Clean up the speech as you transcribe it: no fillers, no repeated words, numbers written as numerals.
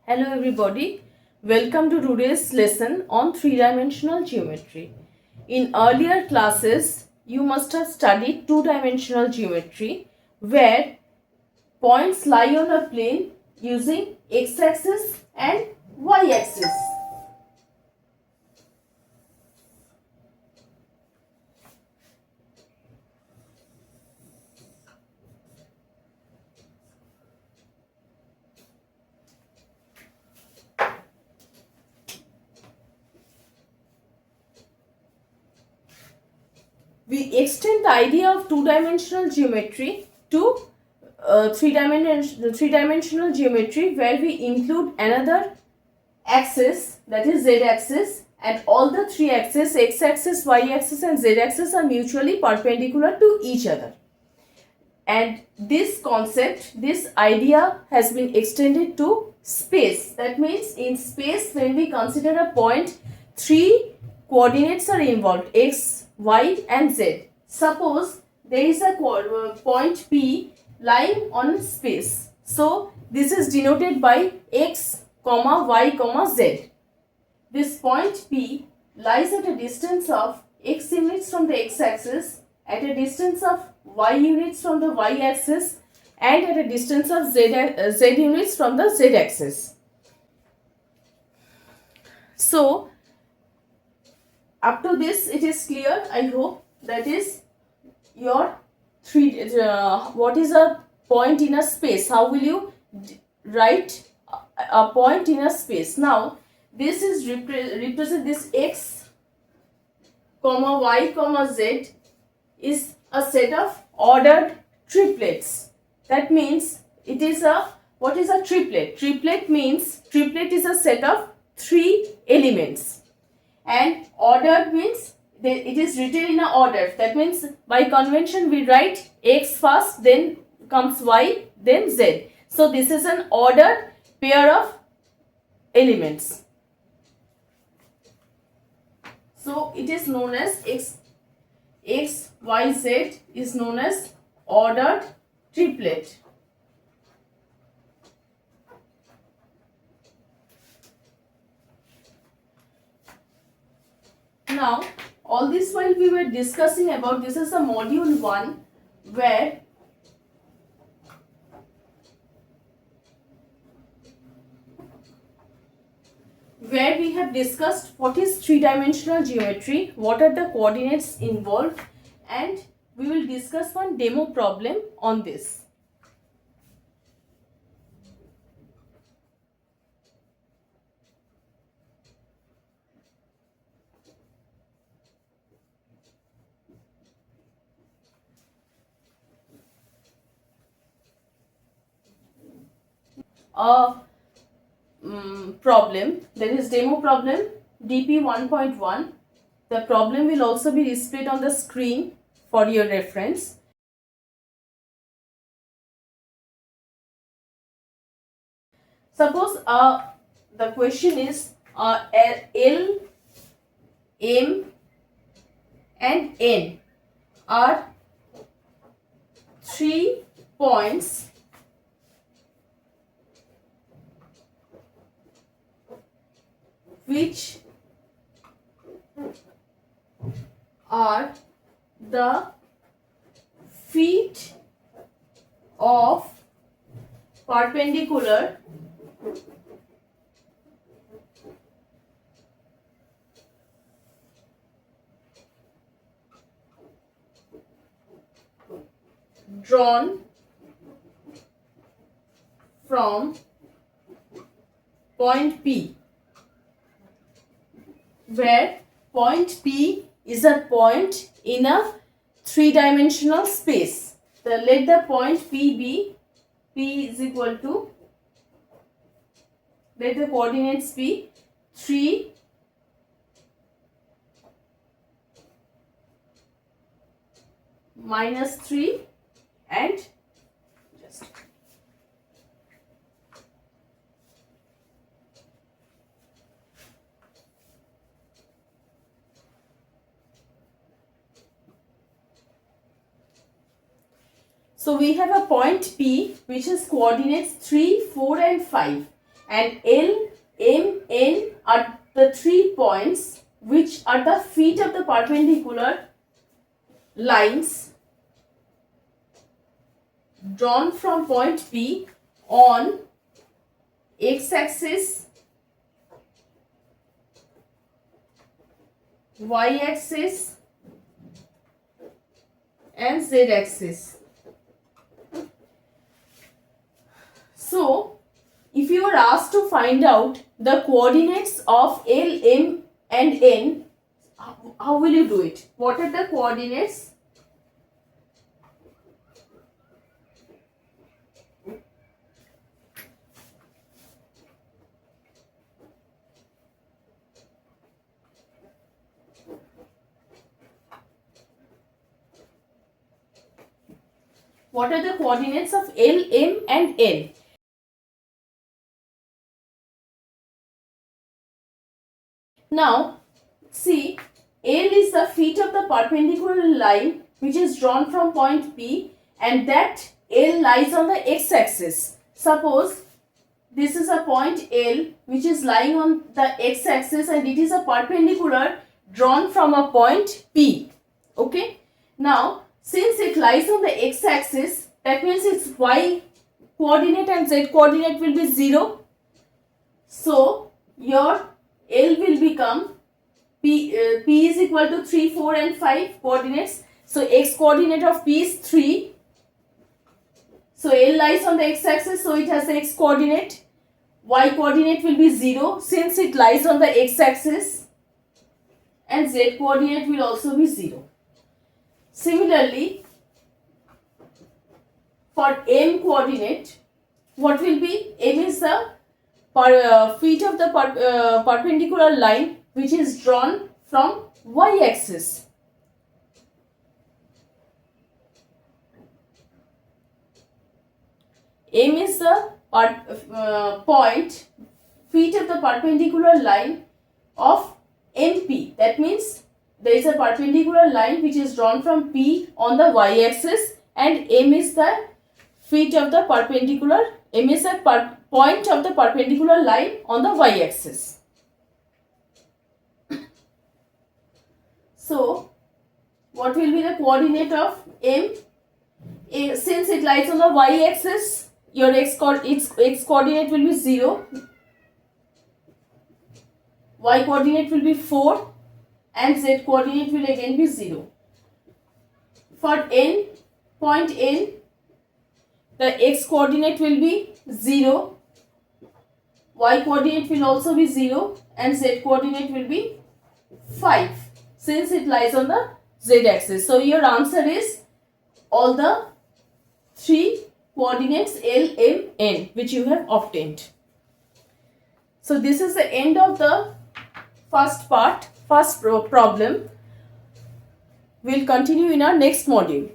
Hello everybody, welcome to today's lesson on three-dimensional geometry. In earlier classes, you must have studied two-dimensional geometry where points lie on a plane using x-axis and y-axis. We extend the idea of two-dimensional geometry to three-dimensional geometry where we include another axis, that is z-axis, and all the three axes x-axis, y-axis and z-axis are mutually perpendicular to each other. And this concept, this idea has been extended to space. That means in space, when we consider a point, three coordinates are involved, x, y and z. Suppose there is a point P lying on space. So this is denoted by x, y, z. This point P lies at a distance of x units from the x-axis, at a distance of y units from the y-axis and at a distance of z units from the z-axis. So up to this it is clear, I hope. That is your what is a point in a space? How will you write a point in a space? Now this is represent this x, y, z is a set of ordered triplets. That means it is a, what is a triplet? Triplet means, triplet is a set of three elements, and ordered means it is written in a order. That means by convention we write x first, then comes y, then z. So this is an ordered pair of elements. So it is known as x, y, z is known as ordered triplet. Now, all this while we were discussing about, this is a module 1 where we have discussed what is three-dimensional geometry, what are the coordinates involved, and we will discuss one demo problem on this. Problem, that is demo problem DP 1.1. The problem will also be displayed on the screen for your reference. Suppose the question is L, M and N are 3 points which are the feet of perpendicular drawn from point P, where point P is a point in a three-dimensional space. So let the point P be, P is equal to, let the coordinates be 3, -3 and just so we have a point P which has coordinates 3, 4 and 5, and L, M, N are the 3 points which are the feet of the perpendicular lines drawn from point P on x-axis, y-axis and z-axis. So, if you are asked to find out the coordinates of L, M and N, how will you do it? What are the coordinates? What are the coordinates of L, M and N? Now, see, L is the feet of the perpendicular line which is drawn from point P, and that L lies on the x-axis. Suppose this is a point L which is lying on the x-axis and it is a perpendicular drawn from a point P. Okay. Now, since it lies on the x-axis, that means its y coordinate and z coordinate will be 0. So, your L will become P is equal to 3, 4 and 5 coordinates. So, x coordinate of P is 3. So, L lies on the x-axis, so it has the x coordinate. Y coordinate will be 0 since it lies on the x-axis, and z coordinate will also be 0. Similarly, for M coordinate, what will be? M is the feet of the perpendicular line which is drawn from y-axis. M is the point feet of the perpendicular line of MP. That means there is a perpendicular line which is drawn from P on the y-axis, and M is the feet of the perpendicular, M is a point of the perpendicular line on the y-axis. So, what will be the coordinate of M? Since it lies on the y-axis, your its x coordinate will be 0, y coordinate will be 4 and z coordinate will again be 0. For N, point N, the x coordinate will be 0, y coordinate will also be 0 and z coordinate will be 5 since it lies on the z axis. So, your answer is all the 3 coordinates L, M, N which you have obtained. So, this is the end of the first part, first problem. We will continue in our next module.